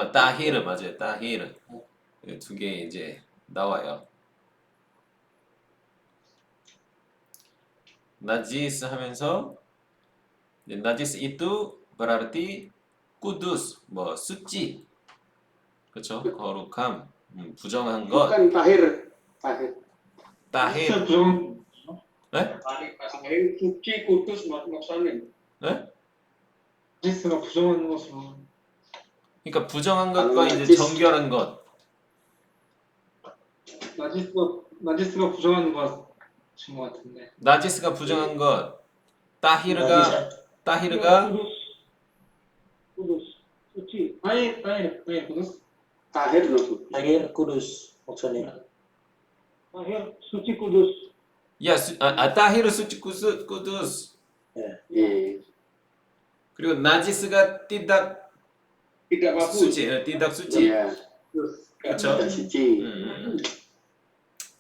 tahir 맞아요. tahir. 두 개 이제 나와요. najis 하면서 najis itu berarti kudus, 뭐 수치, 그렇죠? 거룩함, 부정한 것. Bukan tahir. tahir. 아예 suci kudus maksudnya. 나지스가 부정한 것으로. 그러니까 부정한 것과 이제 나지스. 정결한 것. 나지스가 부정한 것인 것 같은데. 나지스가 부정한 것. 따히르가 Kudus, suci. 따일 그것은 Tahir no. Tahir kudus maksudnya. Tahir, suci kudus. 야, 따히르 수치 꾸두스. 예. 그리고 나지스가 띠닥 Tidak bagus. 수치, 띠닥 수치. Iya. 그렇죠? Tidak suci.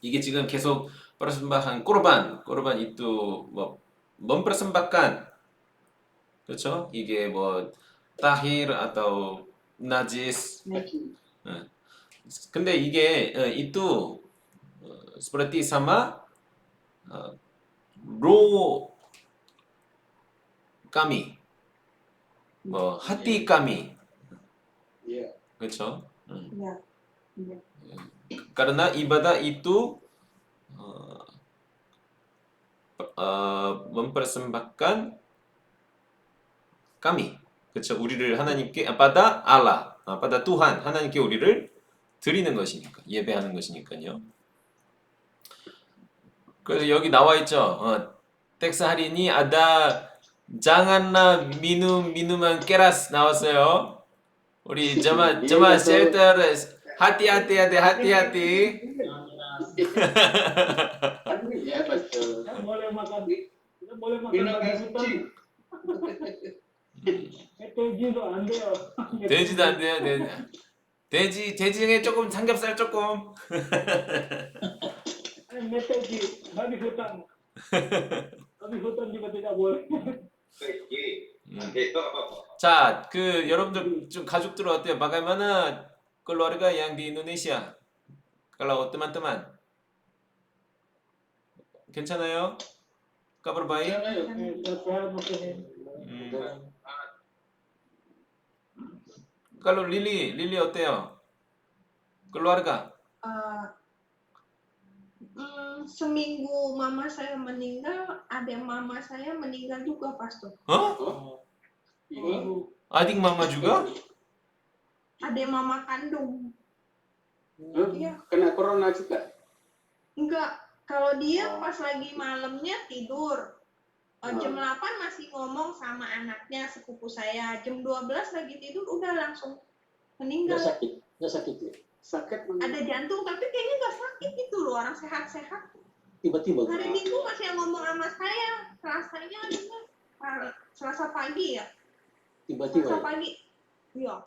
이게 지금 계속 persembahkan kurban itu 뭐 mempersembahkan, 그렇죠? 이게 뭐 tahir atau najis. 근데 이게 itu seperti sama roh kami, 뭐 hati kami, Iya. 그렇죠? Ya. Ya. Karena ibadah itu mempersembahkan kami, 그렇죠? 우리를 하나님께 pada Allah, pada Tuhan, 하나님께 우리를 드리는 것이니까, 예배하는 것이니까요. 그래서 여기 나와 있죠. 텍스 할인이 ada janganlah minuman keras na왔어요. 우리 jemaat shelter hati-hati. Ya betul. Kita boleh makan Minum babi air hutan. suci. 돼지도 안 돼요. 돼지도 안 돼요. 돼지 중에 조금 삼겹살 조금. Ayo meteji, babi hutan. Babi hutan juga tidak boleh. 자, 그 여러분들 좀 가족들 어때요? Bagaimana keluarga yang di Indonesia? Kalau teman-teman 괜찮아요? kabar baik? Sehat mungkin. Kalau Lili 어때요? keluarga? Seminggu mama saya meninggal, adik mama saya meninggal juga, Pastor. adik mama juga? Adik mama kandung. Iya. Kena corona juga. Enggak, kalau dia pas lagi malamnya tidur. Jam 8 masih ngomong sama anaknya, sepupu saya. Jam 12 lagi tidur, udah langsung meninggal. Nggak sakit ya? Sakit Ada jantung, tapi kayaknya nggak sakit gitu loh, orang sehat-sehat. Tiba-tiba. Hari Minggu masih ngomong sama saya, Selasa pagi ya? Tiba-tiba. Selasa pagi. Iya.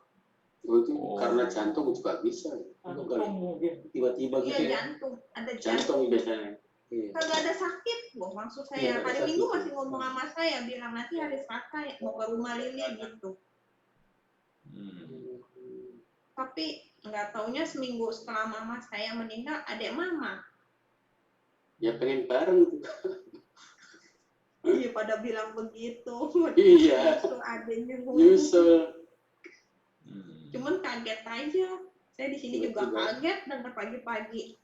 itu karena jantung juga bisa. Jantung mungkin. Tiba-tiba gitu Iya, ya. jantung. Ada Jantung jantung. biasanya. Iya. Kagak ada sakit loh, maksud Iya, saya. nggak ada Hari sakit. Minggu masih ngomong sama saya, bilang nanti hari Selasa ya, mau ke rumah Lili gitu. Tapi nggak taunya seminggu setelah mama saya meninggal, adik mama. Ya pengen bareng. Iya, pada bilang begitu. Iya. Nyusul adiknya ngomong. Nyusul. Cuman kaget aja. Saya di sini juga kaget dengar pagi-pagi.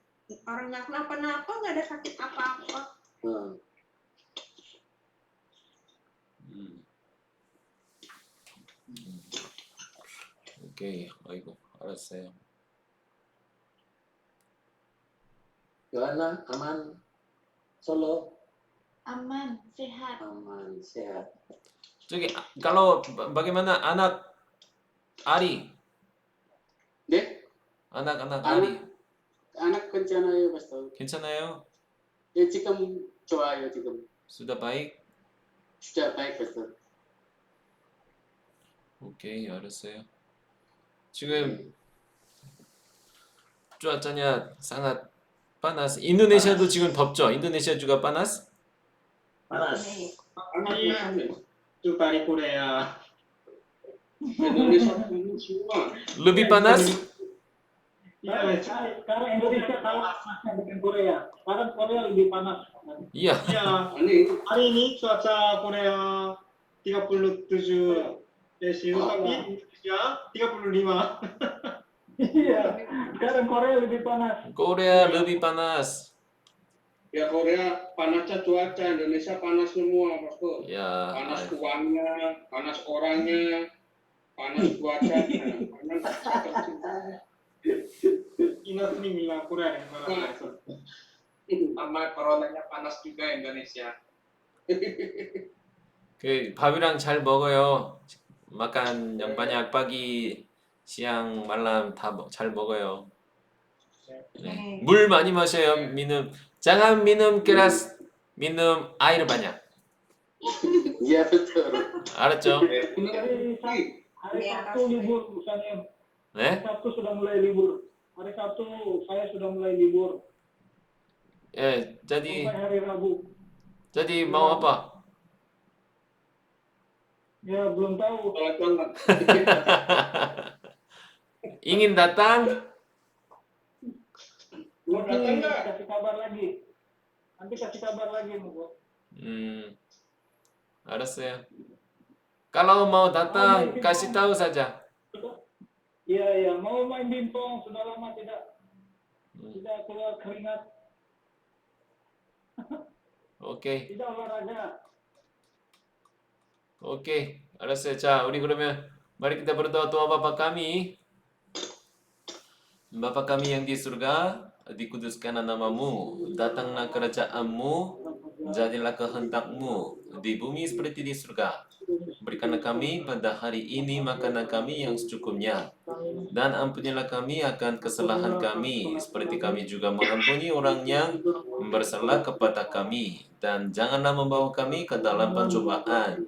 Orang nggak kenapa-napa, nggak ada sakit apa-apa. 오케이, 아이고, 알았어요. Yohana, aman. Solo, Aman, sehat. Aman, sehat. 저기 kalau bagaimana anak Ari? 네? 아nak Ari 아nak 괜찮아요, pastor. 괜찮아요? 예, 지금 좋아요, 지금. sudah baik? sudah baik, pastor. 오케이, 알았어요. 지금 cuacanya sangat panas. 인도네시아도 지금 덥죠? 인도네시아 juga panas? panas. Itu dari Korea. Indonesia ini semua. lebih panas? Iya, Sekarang Indonesia kalah panasnya dengan Korea. Sekarang Korea lebih panas. iya. iya. Ini Hari ini cuaca Korea 37 Celsius, tapi Indonesia 35. Iya, sekarang Korea lebih panas. Korea lebih panas. Ya Korea panasnya cuaca, Indonesia panas semua, Pastor. Ya, Panas uangnya, panas orangnya, panas cuacanya, panas Ingat nih Mila Korea yang mana Pastor. sama coronanya panas juga Indonesia. 그 밥이랑 잘 먹어요. makan yang banyak pagi, siang, malam 다 잘 먹어요. 네. 물 많이 ma셔요. jangan minum keras, minum air banyak. Iya betul. 알았죠? Hari Sabtu libur misalnya. Hari 네? Sabtu sudah mulai libur. Hari Sabtu saya sudah mulai libur. 예, Sampai hari Rabu. jadi mau apa? Ya belum tahu. ingin datang? Mau datang nggak? Kasih kabar lagi. Nanti kasih kabar lagi, Bu. 알았어요. kalau mau datang, kasih tahu saja. Iya, mau main bimbang, sudah lama tidak keluar keringat, 오케이. tidak olahraga. 오케이. 알았어요. 자, 우리 그러면 mari kita berdoa. Tuhan Bapa kami, Bapa kami yang di surga, dikuduskanlah namamu, datanglah kerajaanmu, jadilah kehendak-mu di bumi seperti di surga. Berikanlah kami pada hari ini makanan kami yang secukupnya, dan ampunilah kami akan kesalahan kami, seperti kami juga mengampuni orang yang bersalah kepada kami. Dan janganlah membawa kami ke dalam pencobaan,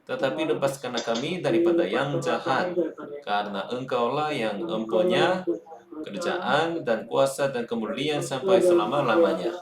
tetapi lepaskanlah kami daripada yang jahat, karena Engkaulah yang empunya kerajaan dan kuasa dan kemuliaan sampai selama-lamanya.